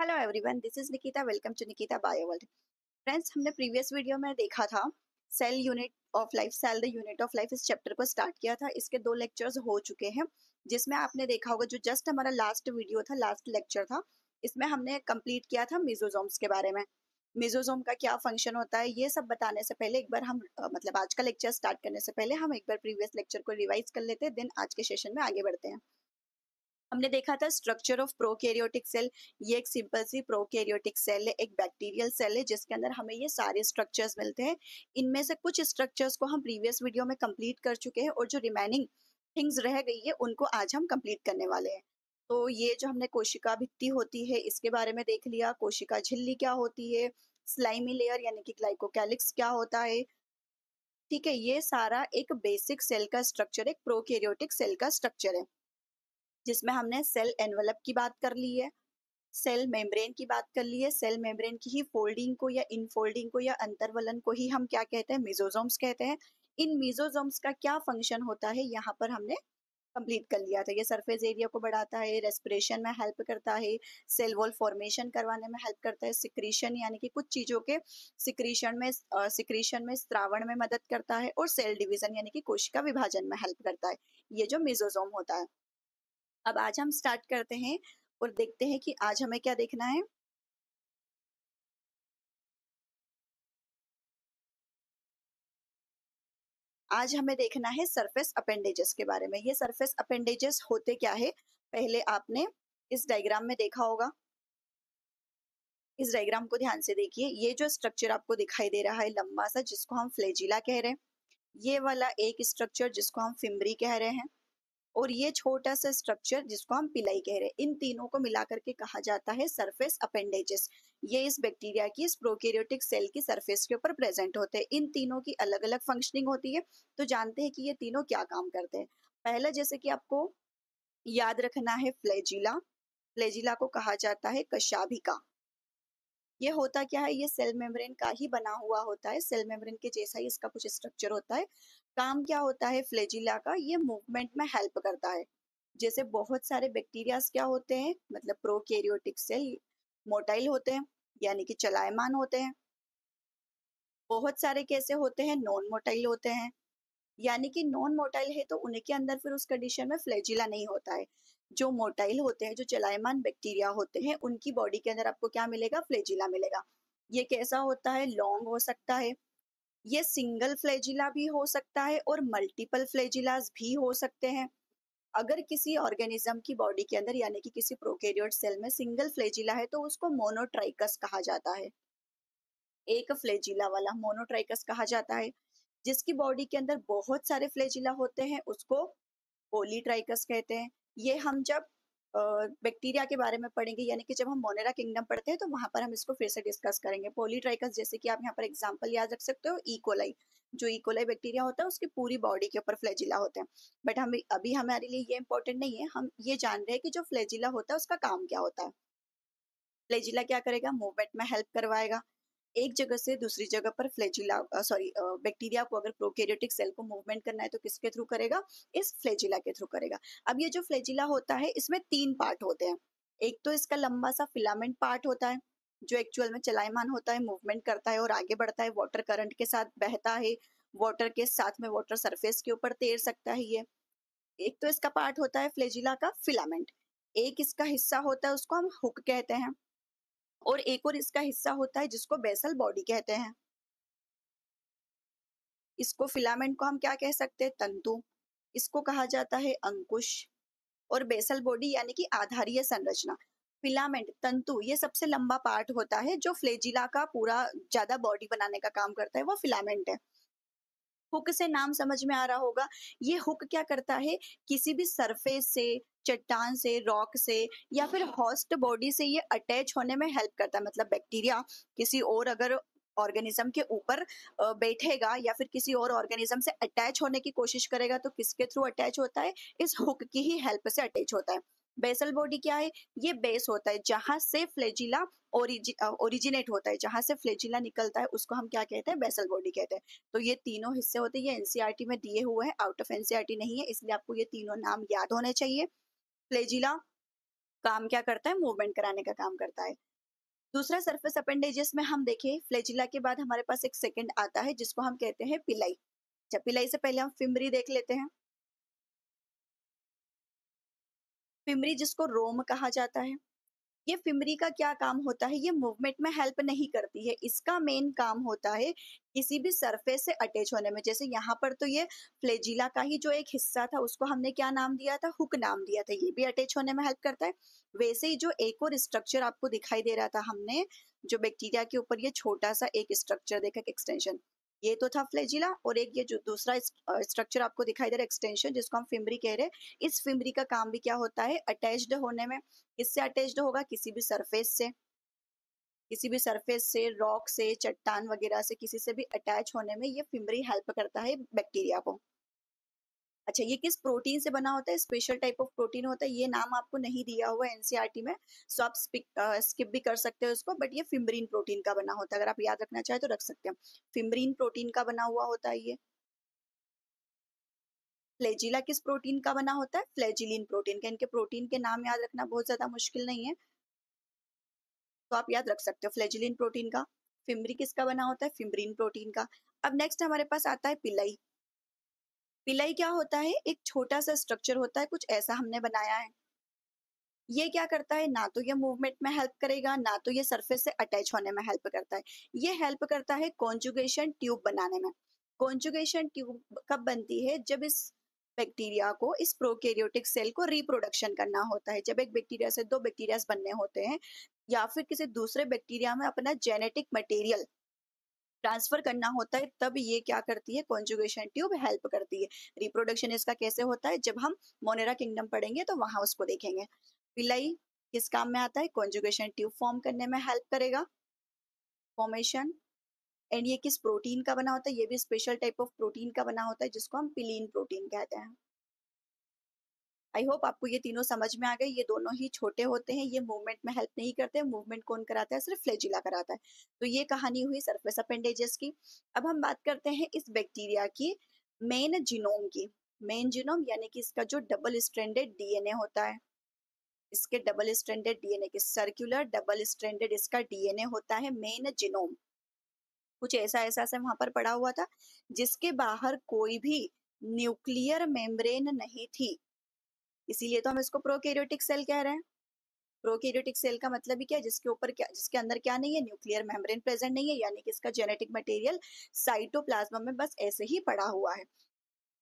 Hello everyone, this is Nikita. Welcome to Nikita bio world. Friends, हमने previous video में देखा था cell unit of life, cell the unit of life, इस chapter को start किया था। इसके 2 लेक्चर्स हो चुके हैं, जिसमें आपने देखा होगा जो जस्ट हमारा लास्ट वीडियो था, लास्ट लेक्चर था, इसमें हमने कंप्लीट किया था मेसोजोम्स के बारे में। मेसोजोम का क्या फंक्शन होता है, ये सब बताने से पहले एक बार हम मतलब आज का लेक्चर स्टार्ट करने से पहले हम एक बार प्रीवियस लेक्चर को रिवाइज कर लेते हैं, देन आज के सेशन में आगे बढ़ते हैं। हमने देखा था स्ट्रक्चर ऑफ प्रोकैरियोटिक सेल। ये एक सिंपल सी प्रोकैरियोटिक सेल है, एक बैक्टीरियल सेल है, जिसके अंदर हमें ये सारे स्ट्रक्चर्स मिलते हैं। इनमें से कुछ स्ट्रक्चर्स को हम प्रीवियस वीडियो में कंप्लीट कर चुके हैं और जो रिमेनिंग थिंग्स रह गई है उनको आज हम कंप्लीट करने वाले हैं। तो ये जो हमने कोशिका भित्ति होती है इसके बारे में देख लिया, कोशिका झिल्ली क्या होती है, स्लाइमी लेयर यानी कि ग्लाइकोकैलिक्स क्या होता है। ठीक है, ये सारा एक बेसिक सेल का स्ट्रक्चर, एक प्रोकैरियोटिक सेल का स्ट्रक्चर है, जिसमें हमने सेल एनवेलप की बात कर ली है, सेल मेम्ब्रेन की बात कर ली है। सेल मेम्ब्रेन की ही फोल्डिंग को या इनफोल्डिंग को या अंतर्वलन को ही हम क्या कहते हैं, मेसोजोम्स कहते हैं। इन मेसोजोम्स का क्या फंक्शन होता है यहाँ पर हमने कंप्लीट कर लिया था। ये सरफेस एरिया को बढ़ाता है, रेस्पिरेशन में हेल्प करता है, सेल वॉल फॉर्मेशन करवाने में हेल्प करता है, सिक्रीशन यानी कि कुछ चीजों के सिक्रीशन में स्त्रावण में मदद करता है, और सेल डिवीजन यानी कि कोशिका विभाजन में हेल्प करता है। ये जो मेसोजोम होता है। अब आज हम स्टार्ट करते हैं और देखते हैं कि आज हमें क्या देखना है। आज हमें देखना है सरफेस अपेंडेजेस के बारे में। ये सरफेस अपेंडेजेस होते क्या है, पहले आपने इस डायग्राम में देखा होगा। इस डायग्राम को ध्यान से देखिए। ये जो स्ट्रक्चर आपको दिखाई दे रहा है लंबा सा, जिसको हम फ्लैजिला कह रहे हैं, ये वाला एक स्ट्रक्चर जिसको हम फिम्बरी कह रहे हैं, और ये छोटा सा स्ट्रक्चर जिसको हम पिलाई कह रहे हैं, इन तीनों को मिलाकर के कहा जाता है सरफेस अपेंडेजेस। ये इस बैक्टीरिया की, इस प्रोकैरियोटिक सेल की सरफेस के ऊपर प्रेजेंट होते हैं। इन तीनों की अलग अलग फंक्शनिंग होती है, तो जानते हैं कि ये तीनों क्या काम करते हैं। पहला, जैसे कि आपको याद रखना है, फ्लैजिला। फ्लैजिला को कहा जाता है कशाभिका। ये होता क्या है, ये सेल मेम्ब्रेन का ही बना हुआ होता है, सेल मेम्ब्रेन के जैसा ही इसका कुछ स्ट्रक्चर होता है। काम क्या होता है फ्लैजिला का, ये मूवमेंट में हेल्प करता है। जैसे बहुत सारे बैक्टीरियाज क्या होते हैं, मतलब प्रोकैरियोटिक सेल मोटाइल होते हैं, यानी कि चलायमान होते हैं। बहुत सारे कैसे होते हैं, नॉन मोटाइल होते हैं, यानी कि नॉन मोटाइल है तो उनके अंदर फिर उस कंडीशन में फ्लैजिला नहीं होता है। जो मोटाइल होते हैं, जो चलायमान बैक्टीरिया होते हैं, उनकी बॉडी के अंदर आपको क्या मिलेगा, फ्लैजिला मिलेगा। ये कैसा होता है, लॉन्ग हो सकता है। ये सिंगल फ्लैजिला भी हो सकता है और मल्टीपल फ्लैजिलास भी हो सकते हैं। अगर किसी ऑर्गेनिज्म की बॉडी के अंदर यानी कि किसी प्रोकैरियोट सेल में सिंगल फ्लैजिला है तो उसको मोनोट्राइकस कहा जाता है। एक फ्लैजिला वाला मोनोट्राइकस कहा जाता है। जिसकी बॉडी के अंदर बहुत सारे फ्लैजिला होते हैं उसको पॉलीट्राइकस कहते हैं। ये हम जब बैक्टीरिया के बारे में पढ़ेंगे, यानी कि जब हम मोनेरा किंगडम पढ़ते हैं तो वहां पर हम इसको फिर से डिस्कस करेंगे। पॉलीट्राइकस, जैसे कि आप यहाँ पर एग्जांपल याद रख सकते हो, इकोलाई। जो इकोलाई बैक्टीरिया होता है उसकी पूरी बॉडी के ऊपर फ्लैजिला होते हैं। बट हम अभी हमारे लिए ये इंपॉर्टेंट नहीं है, हम ये जान रहे हैं कि जो फ्लैजिला होता है उसका काम क्या होता है। फ्लैजिला क्या करेगा, मूवमेंट में हेल्प करवाएगा। एक जगह से दूसरी जगह पर फ्लैजिला बैक्टीरिया को अगर प्रोकैरियोटिक सेल को मूवमेंट करना है तो किसके थ्रू करेगा, इस फ्लैजिला के थ्रू करेगा। अब ये जो फ्लैजिला होता है इसमें 3 पार्ट होते हैं। एक तो इसका लंबा सा फिलामेंट पार्ट होता है, जो एक्चुअल में चलायमान होता है, मूवमेंट करता है और आगे बढ़ता है, वाटर करंट के साथ बहता है, वाटर के साथ में वाटर सरफेस के ऊपर तैर सकता है ये। एक तो इसका पार्ट होता है फ्लैजिला का फिलामेंट। एक इसका हिस्सा होता है उसको हम हुक कहते हैं, और एक और इसका हिस्सा होता है जिसको बेसल बॉडी कहते हैं। इसको फिलामेंट को हम क्या कह सकते हैं, तंतु। इसको कहा जाता है अंकुश। और बेसल बॉडी यानी कि आधारीय संरचना। फिलामेंट, तंतु, ये सबसे लंबा पार्ट होता है जो फ्लैजिला का पूरा ज्यादा बॉडी बनाने का काम करता है, वो फिलामेंट है। हुक से नाम समझ में आ रहा होगा। ये हुक क्या करता है, किसी भी सरफेस से, चट्टान से, रॉक से या फिर होस्ट बॉडी से ये अटैच होने में हेल्प करता है। मतलब बैक्टीरिया किसी और अगर ऑर्गेनिज्म के ऊपर बैठेगा या फिर किसी और ऑर्गेनिज्म से अटैच होने की कोशिश करेगा तो किसके थ्रू अटैच होता है, इस हुक की ही हेल्प से अटैच होता है। बेसल बॉडी क्या है, ये बेस होता है जहां से फ्लैजिला ओरिजिनेट होता है, जहां से फ्लैजिला निकलता है उसको हम क्या कहते हैं, बेसल बॉडी कहते हैं। तो ये तीनों हिस्से होते हैं, ये एनसीईआरटी में दिए हुए हैं, आउट ऑफ एनसीईआरटी नहीं है, इसलिए आपको ये तीनों नाम याद होने चाहिए। फ्लैजिला काम क्या करता है, मूवमेंट कराने का काम करता है। दूसरा सरफेस अपेंडेजेस में हम देखें, फ्लैजिला के बाद हमारे पास एक सेकंड आता है जिसको हम कहते हैं पिलाई। जब पिलाई से पहले हम फिमरी देख लेते हैं। फिमरी जिसको रोम कहा जाता है। ये फिमरी का क्या काम होता है, ये मूवमेंट में हेल्प नहीं करती है, इसका मेन काम होता है किसी भी सरफेस से अटैच होने में। जैसे यहाँ पर तो ये फ्लैजिला का ही जो एक हिस्सा था उसको हमने क्या नाम दिया था, हुक नाम दिया था, ये भी अटैच होने में हेल्प करता है। वैसे ही जो एक और स्ट्रक्चर आपको दिखाई दे रहा था, हमने जो बैक्टीरिया के ऊपर ये छोटा सा एक स्ट्रक्चर देखा, एक्सटेंशन, ये तो था फ्लैजिला। और एक ये जो दूसरा स्ट्रक्चर आपको दिखाई दे रहा है, एक्सटेंशन, जिसको हम फिमरी कह रहे हैं, इस फिमरी का काम भी क्या होता है, अटैच्ड होने में। किससे अटैच्ड होगा, किसी भी सरफेस से, किसी भी सरफेस से, रॉक से, चट्टान वगैरह से, किसी से भी अटैच होने में ये फिमरी हेल्प करता है बैक्टीरिया को। अच्छा, ये किस प्रोटीन से बना होता है, स्पेशल टाइप ऑफ प्रोटीन होता है, ये नाम आपको नहीं दिया हुआ है एनसीईआरटी में, सो आप स्किप भी कर सकते हो इसको, बट ये फिमरीन प्रोटीन का बना होता है, अगर आप याद रखना चाहे तो रख सकते हैं। फिमरीन प्रोटीन का बना हुआ होता है ये। फ्लैजिला किस प्रोटीन का बना होता है, फ्लैजिलिन प्रोटीन का। इनके प्रोटीन के नाम याद रखना बहुत ज्यादा मुश्किल नहीं है, तो आप याद रख सकते हो फ्लैजिलिन प्रोटीन का। फिमरी किसका बना होता है, फिमरीन प्रोटीन का। अब नेक्स्ट हमारे पास आता है पिलाई। पिलाई क्या होता है, एक छोटा सा स्ट्रक्चर होता है, कुछ ऐसा हमने बनाया है। ये क्या करता है, ना तो ये मूवमेंट में हेल्प करेगा, ना तो ये सरफेस से अटैच होने में हेल्प करता है। ये हेल्प करता है कॉन्जुगेशन ट्यूब बनाने में। कॉन्जुगेशन ट्यूब कब बनती है, जब इस बैक्टीरिया को, इस प्रोकैरियोटिक सेल को रिप्रोडक्शन करना होता है। जब एक बैक्टीरिया से दो बैक्टीरियाज बनने होते हैं, या फिर किसी दूसरे बैक्टीरिया में अपना जेनेटिक मटेरियल ट्रांसफर करना होता है, तब ये क्या करती है, कॉन्जुगेशन ट्यूब हेल्प करती है। रिप्रोडक्शन इसका कैसे होता है, जब हम मोनेरा किंगडम पढ़ेंगे तो वहां उसको देखेंगे। पिलाई किस काम में आता है, कॉन्जुगेशन ट्यूब फॉर्म करने में हेल्प करेगा, फॉर्मेशन। एंड ये किस प्रोटीन का बना होता है, ये भी स्पेशल टाइप ऑफ प्रोटीन का बना होता है जिसको हम पिलीन प्रोटीन कहते हैं। आई होप आपको ये तीनों समझ में आ गए। ये दोनों ही छोटे होते हैं, ये मूवमेंट में हेल्प नहीं करते, मूवमेंट कौन कराता है, सिर्फ फ्लैजिला कराता है। तो ये कहानी हुई सरफेस अपेंडेजेस की। अब हम बात करते हैं इस बैक्टीरिया की मेन जीनोम की। मेन जीनोम यानी कि इसका जो डबल स्ट्रैंडेड डीएनए होता है, इसके डबल स्ट्रैंडेड डीएनए के, सर्कुलर डबल स्ट्रैंडेड इसका डीएनए होता है मेन जीनोम। कुछ ऐसा ऐसा से वहां पर पड़ा हुआ था जिसके बाहर कोई भी न्यूक्लियर मेम्ब्रेन नहीं थी, इसीलिए तो हम इसको प्रोकैरियोटिक सेल कह रहे हैं। प्रोकैरियोटिक सेल का मतलब ही क्या है, जिसके ऊपर क्या, जिसके अंदर क्या नहीं है, न्यूक्लियर मेम्ब्रेन प्रेजेंट नहीं है, यानी कि इसका जेनेटिक मटेरियल साइटोप्लाज्म में बस ऐसे ही पड़ा हुआ है।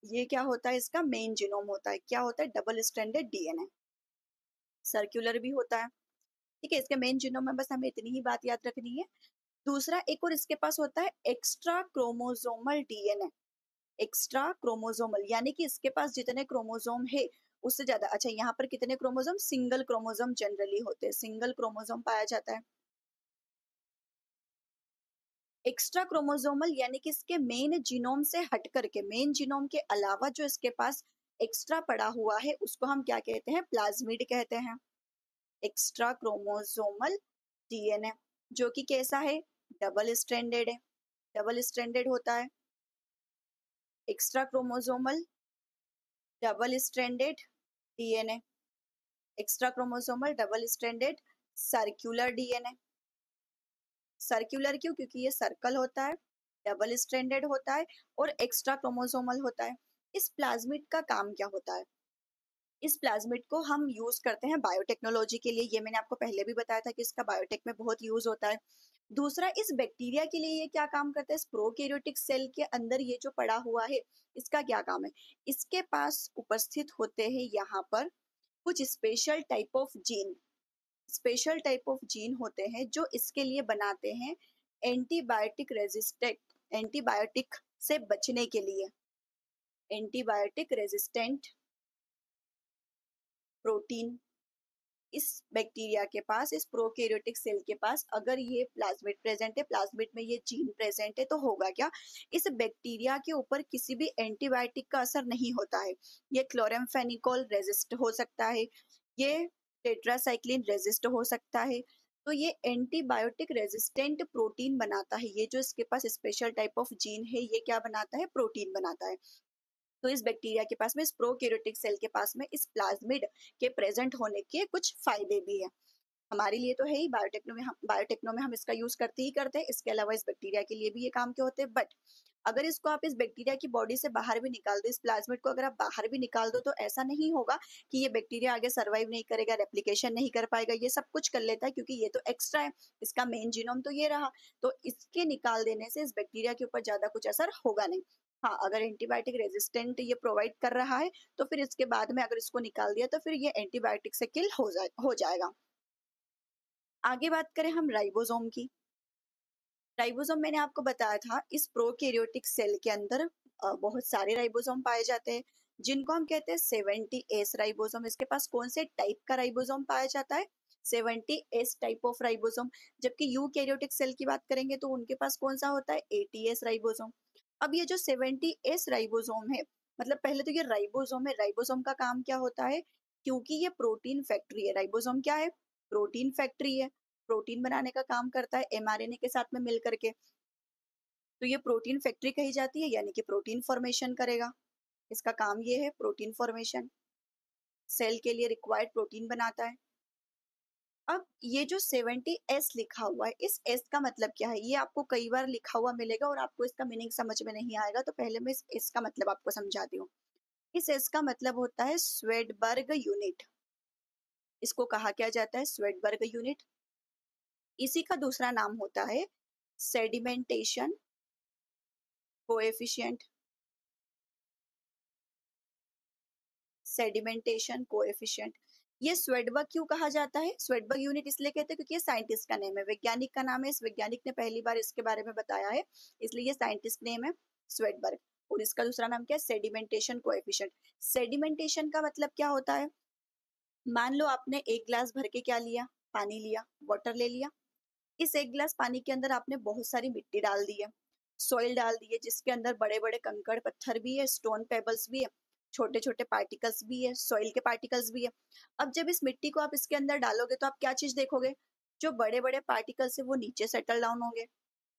ये क्या होता है, इसका मेन जीनोम होता है, क्या होता है, डबल स्ट्रैंडेड डीएनए, सर्कुलर भी होता है। ठीक है, इसके मेन जीनोम में बस हमें इतनी ही बात याद रखनी है। दूसरा एक और इसके पास होता है extra chromosomal DNA. Extra chromosomal यानी कि इसके पास जितने क्रोमोसोम है उससे ज्यादा। अच्छा, यहाँ पर कितने क्रोमोसोम, सिंगल क्रोमोसोम जनरली होते हैं, सिंगल क्रोमोसोम पाया जाता है। एक्स्ट्रा क्रोमोसोमल यानी कि इसके मेन जीनोम से हट करके, मेन जीनोम के अलावा जो इसके पास एक्स्ट्रा पड़ा हुआ है उसको हम क्या कहते हैं, प्लाज्मिड कहते हैं। एक्स्ट्रा क्रोमोसोमल डीएनए जो कि कैसा है, डबल स्ट्रैंडेड है, डबल स्ट्रैंडेड होता है। Extra chromosomal double stranded DNA, extra chromosomal double stranded circular DNA. Circular क्यों, क्योंकि ये सर्कल होता है, डबल स्ट्रैंडेड होता है और एक्स्ट्रा क्रोमोसोमल होता है। इस प्लाज्मिड का काम क्या होता है, इस प्लाज्मिड को हम यूज करते हैं बायोटेक्नोलॉजी के लिए, ये मैंने आपको पहले भी बताया था कि इसका बायोटेक में बहुत यूज होता है। दूसरा, इस बैक्टीरिया के लिए ये क्या काम करता है, इस प्रोकैरियोटिक सेल के अंदर ये जो पड़ा हुआ है इसका क्या काम है, इसके पास उपस्थित होते हैं यहाँ पर कुछ special type of gene, special type of gene होते हैं जो इसके लिए बनाते हैं एंटीबायोटिक रेजिस्टेंट, एंटीबायोटिक से बचने के लिए, एंटीबायोटिक रेजिस्टेंट प्रोटीन। इस बैक्टीरिया के पास, इस प्रोकैरियोटिक सेल के पास अगर ये प्लाज्मिड प्रेजेंट है, प्लाज्मिड में ये जीन प्रेजेंट है, तो होगा क्या, इस बैक्टीरिया के ऊपर किसी भी एंटीबायोटिक का असर नहीं होता है। ये क्लोरामफेनिकोल रेजिस्ट हो सकता है, ये टेट्रासाइक्लिन रेजिस्ट हो सकता है। तो ये एंटीबायोटिक रेजिस्टेंट प्रोटीन बनाता है, ये जो इसके पास स्पेशल टाइप ऑफ जीन है ये क्या बनाता है, प्रोटीन बनाता है। तो इस बैक्टीरिया के पास में, इस प्रोकैरियोटिक सेल के पास में इस प्लाज्मिड के प्रेजेंट होने के कुछ फायदे भी है। हमारे लिए तो है ही, बायोटेक्नो में हम इसका यूज करते ही करते हैं, इसके अलावा इस बैक्टीरिया के लिए भी ये काम के होते हैं। बट अगर इसको आप इस बैक्टीरिया की बॉडी से बाहर भी निकाल दो, इस प्लाज्मिड को अगर आप बाहर भी निकाल दो, तो ऐसा नहीं होगा कि ये बैक्टीरिया आगे सर्वाइव नहीं करेगा, रेप्लिकेशन नहीं कर पाएगा, ये सब कुछ कर लेता है क्योंकि ये तो एक्स्ट्रा है, इसका मेन जीनोम तो ये रहा। तो इसके निकाल देने से इस बैक्टीरिया के ऊपर ज्यादा कुछ असर होगा नहीं। हाँ, अगर एंटीबायोटिक रेजिस्टेंट ये प्रोवाइड कर रहा है तो फिर इसके बाद में अगर इसको निकाल दिया तो फिर ये एंटीबायोटिक से किल हो जाएगा। आगे बात करें हम राइबोसोम की। राइबोसोम मैंने आपको बताया था, इस प्रोकैरियोटिक सेल के अंदर बहुत सारे राइबोसोम पाए जाते हैं, जिनको हम कहते हैं 70S राइबोसोम। इसके पास कौन से टाइप का राइबोसोम पाया जाता है? 70S type of ribosome. जबकि यूकैरियोटिक सेल की बात करेंगे तो उनके पास कौन सा होता है? 80S ribosome. अब ये जो 70S राइबोसोम है, मतलब पहले तो ये राइबोसोम है, राइबोसोम का काम क्या होता है? क्योंकि ये प्रोटीन फैक्ट्री है, राइबोसोम क्या है? प्रोटीन फैक्ट्री है, प्रोटीन बनाने का काम करता है एमआरएनए के साथ में मिल करके। तो ये प्रोटीन फैक्ट्री कही जाती है, यानी कि प्रोटीन फॉर्मेशन करेगा। इसका काम ये है, प्रोटीन फॉर्मेशन, सेल के लिए रिक्वायर्ड प्रोटीन बनाता है। अब ये जो 70S लिखा हुआ है, इस एस का मतलब क्या है? ये आपको कई बार लिखा हुआ मिलेगा और आपको इसका मीनिंग समझ में नहीं आएगा, तो पहले मैं इस एस का मतलब आपको समझाती हूँ। इस एस का मतलब होता है स्वेडबर्ग यूनिट। इसको कहा क्या जाता है? Svedberg unit. इसी का दूसरा नाम होता है सेडिमेंटेशन कोएफिशिएंट। Sedimentation coefficient. ये स्वेडबर्ग क्यों कहा जाता है? स्वेडबर्ग यूनिट इसलिए कहते हैं क्योंकि ये साइंटिस्ट का नेम है, वैज्ञानिक का नाम है, इस वैज्ञानिक ने पहली बार इसके बारे में बताया है, इसलिए ये साइंटिस्ट नेम है स्वेडबर्ग। और इसका दूसरा नाम क्या है? Sedimentation coefficient. सेडिमेंटेशन का मतलब क्या होता है? मान लो आपने एक ग्लास भर के क्या लिया? पानी लिया, वाटर ले लिया। इस एक गिलास पानी के अंदर आपने बहुत सारी मिट्टी डाल दी है, सॉइल डाल दी है, जिसके अंदर बड़े बड़े कंकड़ पत्थर भी है, स्टोन पेबल्स भी है, छोटे छोटे पार्टिकल्स भी है, सॉइल के पार्टिकल्स भी है। अब जब इस मिट्टी को आप इसके अंदर डालोगे तो आप क्या चीज देखोगे? जो बड़े बड़े पार्टिकल्स है वो नीचे सेटल डाउन होंगे,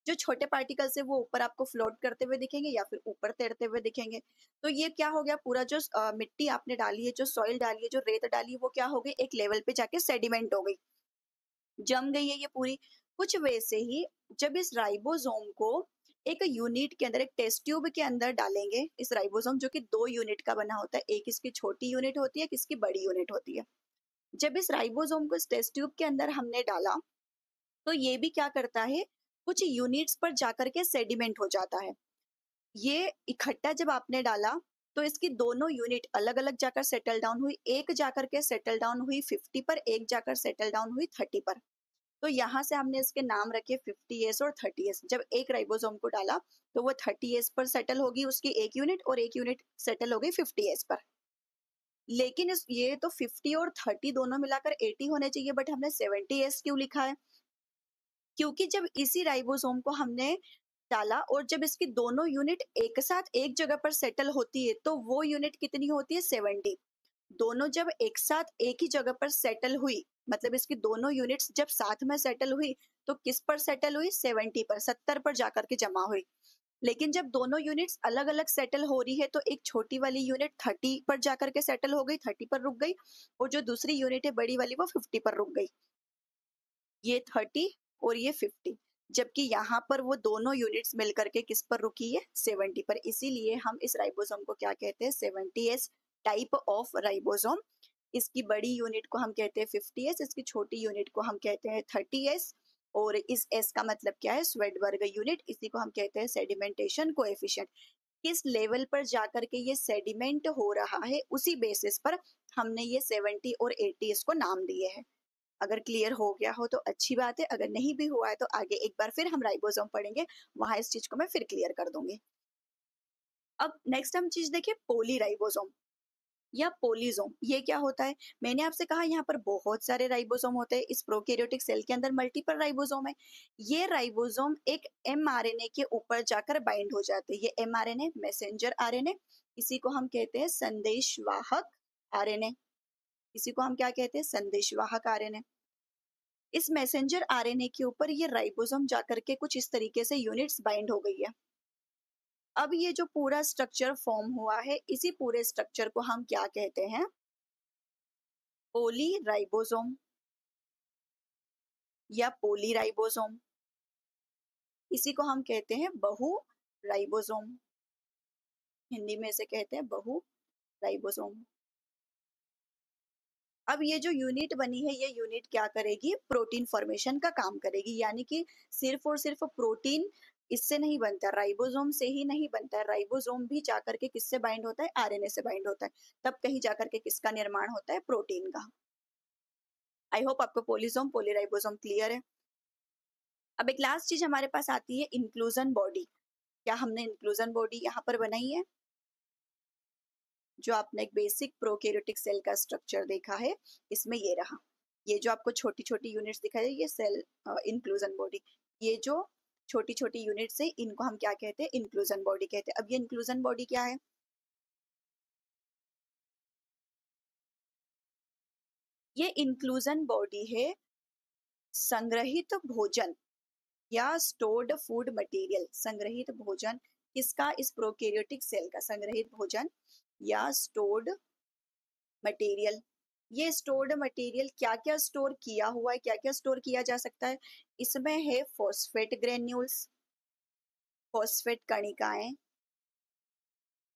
जो छोटे पार्टिकल्स है वो ऊपर आपको फ्लोट करते हुए दिखेंगे या फिर ऊपर तैरते हुए दिखेंगे। तो ये क्या हो गया? पूरा जो मिट्टी आपने डाली है, जो सॉइल डाली है, जो रेत डाली है, वो क्या हो गई? एक लेवल पे जाके सेडिमेंट हो गई, जम गई है ये पूरी। कुछ वैसे ही जब इस राइबोसोम को एक यूनिट के अंदर, एक टेस्ट ट्यूब के अंदर डालेंगे, इस राइबोसोम जो कि 2 यूनिट का बना होता है, एक इसकी छोटी यूनिट होती है, एक इसकी बड़ी यूनिट होती है। जब इस राइबोसोम को इस टेस्ट ट्यूब के अंदर हमने डाला तो ये भी क्या करता है? कुछ यूनिट्स पर जाकर के सेडिमेंट हो जाता है। ये इकट्ठा जब आपने डाला तो इसकी दोनों यूनिट अलग अलग जाकर सेटल डाउन हुई, एक जाकर के सेटल डाउन हुई 50 पर, एक जाकर सेटल डाउन हुई 30 पर। तो यहाँ से हमने इसके नाम रखे 50S और 30S। जब एक राइबोसोम को डाला तो वो 30S पर सेटल होगी उसकी एक यूनिट, और एक यूनिट सेटल हो गई 50S पर। लेकिन इस ये तो 50 और 30 दोनों मिलाकर 80 होने चाहिए, बट हमने 70S क्यों लिखा है? क्योंकि जब इसी राइबोसोम को हमने डाला और जब इसकी दोनों यूनिट एक साथ एक जगह पर सेटल होती है तो वो यूनिट कितनी होती है? 70। दोनों जब एक साथ एक ही जगह पर सेटल हुई, मतलब इसकी दोनों यूनिट्स जब साथ में सेटल हुई तो किस पर सेटल हुई? 70 पर, 70 पर जाकर के जमा हुई। लेकिन जब दोनों यूनिट्स अलग अलग सेटल हो रही है तो एक छोटी वाली यूनिट 30 पर जाकर के सेटल हो गई, 30 पर रुक गई, और जो दूसरी यूनिट है बड़ी वाली वो 50 पर रुक गई। ये 30 और ये 50। जबकि यहाँ पर वो दोनों यूनिट्स मिलकर के किस पर रुकी है? 70 पर। इसीलिए हम इस राइबोसोम को क्या कहते हैं? 70S type of ribosome. इसकी बड़ी यूनिट को हम कहते हैं 50S, इसकी छोटी यूनिट को हम कहते हैं 30S। और इस S का मतलब क्या है? Svedberg unit. इसी को हम कहते हैं सेडिमेंटेशन कोएफिशिएंट। किस लेवल पर जाकर के ये सेडिमेंट हो रहा है, उसी बेसिस पर हमने ये 70 और 80 इसको नाम दिए हैं। अगर क्लियर हो गया हो तो अच्छी बात है, अगर नहीं भी हुआ है तो आगे एक बार फिर हम राइबोसोम पढ़ेंगे, वहां इस चीज को मैं फिर क्लियर कर दूंगी। अब नेक्स्ट हम चीज देखिए, पोलीराइबोसोम या पोलीसोम। ये क्या होता है? मैंने आपसे कहा यहाँ पर बहुत सारे राइबोसोम होते हैं, इस प्रोकैरियोटिक सेल के अंदर मल्टीपल राइबोसोम है। ये राइबोसोम एक एमआरएनए के ऊपर जाकर बाइंड हो जाते हैं। ये एमआरएनए मैसेंजर आरएनए, इसी को हम कहते हैं संदेशवाहक आरएनए। इसी को हम क्या कहते हैं? संदेशवाहक आरएनए। इस मैसेंजर आरएनए के ऊपर ये राइबोसोम जाकर के कुछ इस तरीके से यूनिट्स बाइंड हो गई है। अब ये जो पूरा स्ट्रक्चर फॉर्म हुआ है, इसी पूरे स्ट्रक्चर को हम क्या कहते हैं? पोलीराइबोसोम। या पॉलीराइबोसोम, इसी को हम कहते हैं बहु राइबोसोम, हिंदी में इसे कहते हैं बहु राइबोसोम। अब ये जो यूनिट बनी है, ये यूनिट क्या करेगी, प्रोटीन फॉर्मेशन का काम करेगी, यानी कि सिर्फ और सिर्फ प्रोटीन इससे नहीं बनता, राइबोसोम से ही नहीं बनता है, राइबोसोम भी जाकर के किससे बाइंड होता है, आरएनए से बाइंड होता है, तब कहीं जाकर के किसका निर्माण होता है, प्रोटीन का। आई होप आपको पोलिसोम पॉलीराइबोसोम क्लियर है। अब एक लास्ट चीज हमारे पास आती है इंक्लूजन बॉडी। क्या हमने इंक्लूजन बॉडी यहाँ पर बनाई है? जो आपने एक बेसिक प्रोकैरियोटिक सेल का स्ट्रक्चर देखा है, इसमें ये रहा, ये जो आपको छोटी छोटी यूनिट्स दिखाई दे, ये सेल इंक्लूजन बॉडी, ये जो छोटी छोटी यूनिट्स है, इनको हम क्या कहते हैं, इंक्लूजन बॉडी कहते हैं। अब ये इंक्लूजन बॉडी क्या है? ये इंक्लूजन बॉडी है संग्रहित भोजन या स्टोर्ड फूड मटेरियल, संग्रहित भोजन किसका, इस प्रोकैरियोटिक सेल का संग्रहित भोजन या स्टोर्ड मटेरियल। ये स्टोर्ड मटेरियल क्या क्या स्टोर किया हुआ है, क्या क्या स्टोर किया जा सकता है, इसमें है फॉस्फेट ग्रेन्यूल्स, फॉस्फेट कणिकाएं,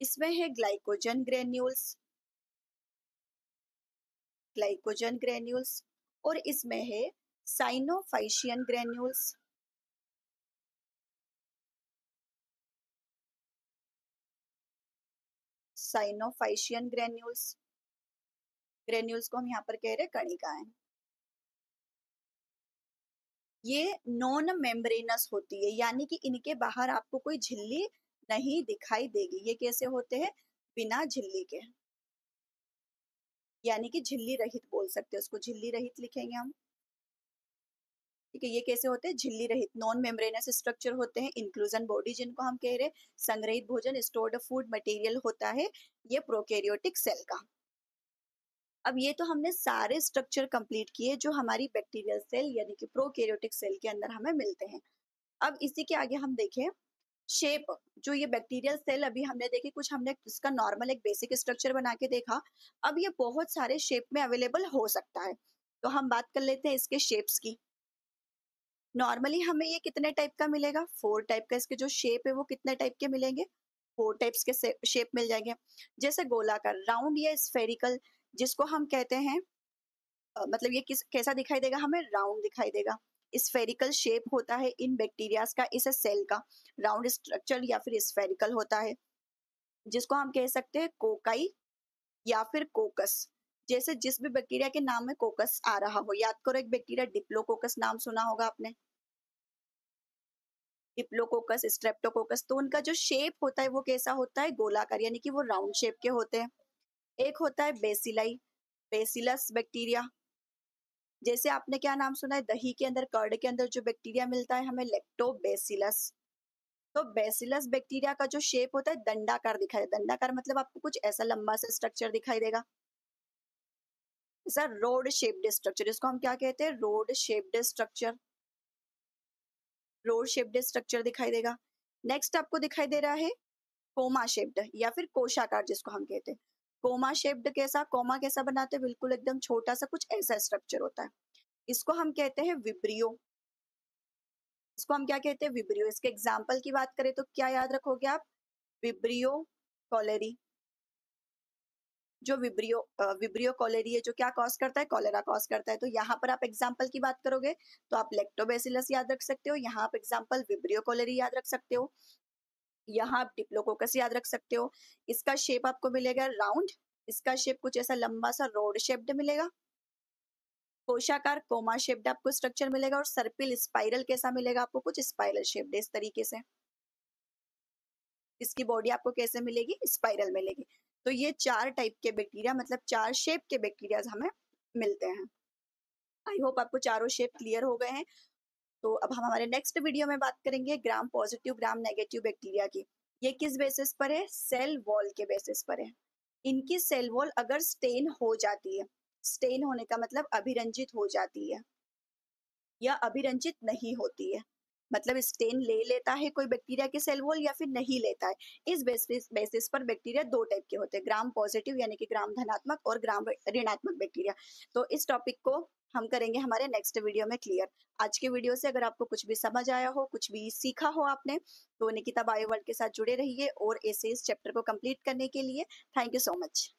इसमें है ग्लाइकोजन ग्रेन्यूल्स, ग्लाइकोजन ग्रेन्यूल्स, और इसमें है साइनोफाइशियन ग्रेन्यूल्स, साइनोफाइशियन ग्रेन्यूल्स, ग्रेन्यूल्स को हम यहाँ पर कह रहे हैं कणिकाएं। ये नॉन मेम्ब्रेनस होती है, यानी कि इनके बाहर आपको कोई झिल्ली नहीं दिखाई देगी। ये कैसे होते हैं, बिना झिल्ली के, यानी कि झिल्ली रहित बोल सकते हैं उसको, झिल्ली रहित लिखेंगे हम, ठीक है। ये कैसे होते हैं, झिल्ली रहित, नॉन मेम्ब्रेनस स्ट्रक्चर होते हैं, इंक्लूजन बॉडी जिनको हम कह रहे हैं, संग्रहित भोजन स्टोर्ड फूड मटेरियल होता है ये प्रोकैरियोटिक सेल का। अब ये तो हमने सारे स्ट्रक्चर कंप्लीट किए जो हमारी बैक्टीरियल सेल यानी कि प्रोकैरियोटिक सेल के अंदर हमें मिलते हैं। अब इसी के आगे हम देखें शेप, जो ये बैक्टीरियल सेल अभी हमने देखी, कुछ हमने इसका नॉर्मल एक बेसिक स्ट्रक्चर बना के देखा, अब ये बहुत सारे शेप में अवेलेबल हो सकता है। तो हम बात कर लेते हैं इसके शेप्स की। नॉर्मली हमें ये कितने टाइप का मिलेगा, 4 टाइप का, इसके जो शेप है वो कितने टाइप के मिलेंगे, 4 टाइप्स के शेप मिल जाएंगे। जैसे गोलाकार, राउंड या स्फेरिकल, जिसको हम कहते हैं मतलब ये किस कैसा दिखाई देगा, हमें राउंड दिखाई देगा। स्फेरिकल शेप होता है इन बैक्टीरियाज का, इस सेल का राउंड स्ट्रक्चर या फिर स्फेरिकल होता है, जिसको हम कह सकते हैं कोकाई या फिर कोकस। जैसे जिस भी बैक्टीरिया के नाम में कोकस आ रहा हो, याद करो एक बैक्टीरिया डिप्लोकोकस नाम सुना होगा आपने, डिप्लोकोकस, स्ट्रेप्टोकोकस, तो उनका जो शेप होता है वो कैसा होता है, गोलाकार, यानी कि वो राउंड शेप के होते हैं। एक होता है बेसिलाई, बेसिलस बैक्टीरिया, जैसे आपने क्या नाम सुना है, दही के अंदर, कर्ड के अंदर जो बैक्टीरिया मिलता है हमें, लैक्टोबैसिलस। तो बैसिलस बैक्टीरिया का जो शेप होता है दंडाकार दिखाई, दंडाकार मतलब आपको कुछ ऐसा लंबा सा स्ट्रक्चर दिखाई देगा, ऐसा रोड शेप्ड स्ट्रक्चर, इसको हम क्या कहते हैं, road shaped structure, road shaped structure दिखाई देगा। नेक्स्ट आपको दिखाई दे रहा है कोमा शेप्ड या फिर कोशाकार, जिसको हम कहते हैं। कोमा शेप्ड कैसा, कोमा कैसा बनाते हैं, बिल्कुल एकदम छोटा सा कुछ ऐसा स्ट्रक्चर होता है, इसको हम कहते हैं विब्रियो, इसको हम क्या कहते हैं, विब्रियो। इसके एग्जाम्पल की बात करें तो क्या याद रखोगे आप, विब्रियो कॉलेरी, जो विब्रियो कॉलेरी है जो क्या कॉज करता है, कॉलेरा कॉज करता है। तो यहाँ पर आप एग्जाम्पल की बात करोगे तो आप लैक्टोबैसिलस याद रख सकते हो, यहाँ आप एग्जाम्पल विब्रियो कॉलेरी याद रख सकते हो, यहाँ आप डिप्लोकोकस याद रख सकते हो। इसका शेप आपको मिलेगा राउंड, इसका शेप कुछ ऐसा लंबा सा रोड शेप्ड मिलेगा, कोशाकार कोमा शेप्ड आपको स्ट्रक्चर मिलेगा, और सर्पिल स्पाइरल कैसा मिलेगा आपको, कुछ स्पाइरल शेप्ड इस तरीके से। इसकी बॉडी आपको कैसे मिलेगी, स्पाइरल मिलेगी। तो ये 4 टाइप के बैक्टीरिया, मतलब 4 शेप के बैक्टीरिया हमें मिलते हैं। आई होप आपको चारों शेप क्लियर हो गए हैं। तो अब हम हमारे नेक्स्ट वीडियो में बात करेंगे gram positive gram negative bacteria की। ये किस बेसिस पर है, सेल वॉल के बेसिस पर है। इनकी सेल वॉल अगर स्टेन हो जाती है, स्टेन होने का मतलब अभिरंजित हो जाती है या अभिरंजित नहीं होती है, मतलब स्टेन ले लेता है कोई बैक्टीरिया के सेल वॉल या फिर नहीं लेता है, इस बेसिस पर बैक्टीरिया 2 टाइप के होते हैं, ग्राम पॉजिटिव यानी कि ग्राम धनात्मक और ग्राम ऋणात्मक बैक्टीरिया। तो इस टॉपिक को हम करेंगे हमारे नेक्स्ट वीडियो में क्लियर। आज के वीडियो से अगर आपको कुछ भी समझ आया हो, कुछ भी सीखा हो आपने, तो निकिता बायो वर्ल्ड के साथ जुड़े रहिए और ऐसे इस चैप्टर को कंप्लीट करने के लिए थैंक यू सो मच।